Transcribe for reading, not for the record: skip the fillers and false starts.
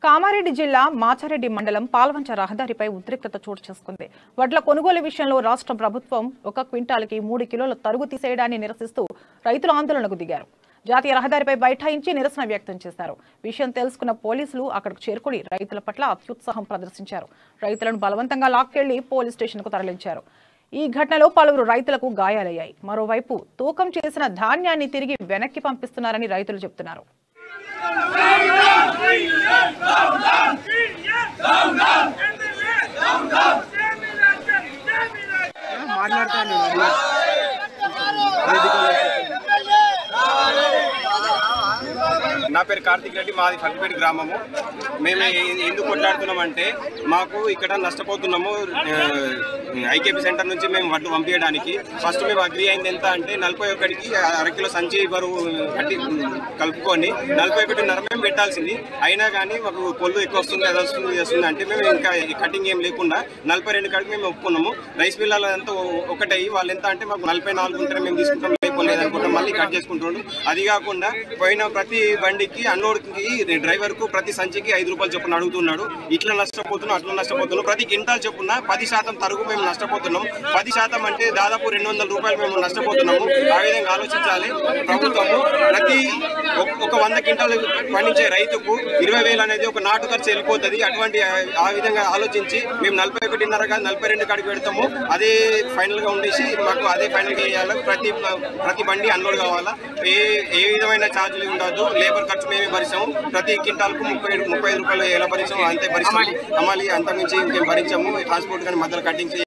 కామారెడ్డి జిల్లా మాచారెడ్డి మండలం పాల్వంచ రహదారిపై ఉద్రిక్తత చోటు చేసుకుంది. వడ్ల కొనుగోలు విషయంలో రాష్ట్ర ప్రభుత్వం 1 క్వింటాల్కి 3 కిలోల తరుగు తీసేయడాన్ని నిరసిస్తూ రైతులు ఆందోళనకు దిగారు. జాతీయ రహదారిపై బైఠాయించి నిరసన వ్యక్తం చేశారు. విషయం తెలుసుకున్న పోలీసులు అక్కడకు చేరుకుని రైతుల పట్ల అత్యుత్సాహం ప్రదర్శించారు. రైతులను బలవంతంగా లాక్కెళ్లి పోలీస్ స్టేషన్కు తరలించారు. ఈ ఘటనలో పలువురు రైతులకు గాయాలయ్యాయి. మరోవైపు తూకం చేసిన ధాన్యాన్ని తిరిగి వెనక్కి పంపిస్తున్నారని రైతులు చెబుతున్నారు. నా పేరు కార్తిక్ రెడ్డి, మాది ఫల్పేట గ్రామము. మేము ఎందుకు కొట్లాడుతున్నామంటే మాకు ఇక్కడ నష్టపోతున్నాము. ఐకేపీ సెంటర్ నుంచి మేము వడ్లు పంపించడానికి ఫస్ట్ మేము అగ్రి అయింది ఎంత అంటే 41కి అరకిలో సంచి బరువు కలుపుకొని 41.5 మేము పెట్టాల్సింది. అయినా కానీ మాకు పొల్లు ఎక్కువ వస్తుంది, అది వస్తుంది, ఇది వస్తుంది అంటే మేము ఇంకా కటింగ్ ఏం లేకుండా 42 కాడికి మేము ఒప్పుకున్నాము. రైస్ మిల్లాలు అంతా ఒకటయ్యి వాళ్ళు ఎంత అంటే మాకు 44 ఉంటే మేము తీసుకుంటాం, లేకపోలేదు అనుకుంటాం, మళ్ళీ కట్ చేసుకుంటాడు. అది కాకుండా పోయిన ప్రతి బండికి అన్లోడ్కి డ్రైవర్కు ప్రతి సంచికి 5 రూపాయలు చొప్పున అడుగుతున్నాడు. ఇట్లా నష్టపోతున్నాం, అట్లా నష్టపోతున్నాం. ప్రతి క్వింటాల్ చొప్పున 10% తరుగు మేము నష్టపోతున్నాం. 10% అంటే దాదాపు 200 రూపాయలు మేము నష్టపోతున్నాము. ఆ విధంగా ఆలోచించాలి ప్రభుత్వము. ప్రతి ఒక 100 క్వింటాలు పండించే రైతుకు 20,000 అనేది ఒక నాటు ఖర్చు వెళ్ళిపోతుంది. అటువంటి ఆ విధంగా ఆలోచించి మేము 41.5 కాదు 42 కాడికి పెడతాము. అదే ఫైనల్ గా ఉండేసి మాకు అదే ఫైనల్ గా వేయాలి. ప్రతి బండి అన్లోడ్ కావాలా. ఏ విధమైన ఛార్జీలు ఉండదు. లేబర్ ఖర్చు మేమే భరిస్తాము. ప్రతి క్వింటాల్కు 35 రూపాయలు ఎలా భరించాము అంతే భరిస్తాము. అమ్మాలి అంతకుమించి ఇంకేం భరించాము. ట్రాన్స్పోర్ట్ కానీ మధ్యలో కట్టించి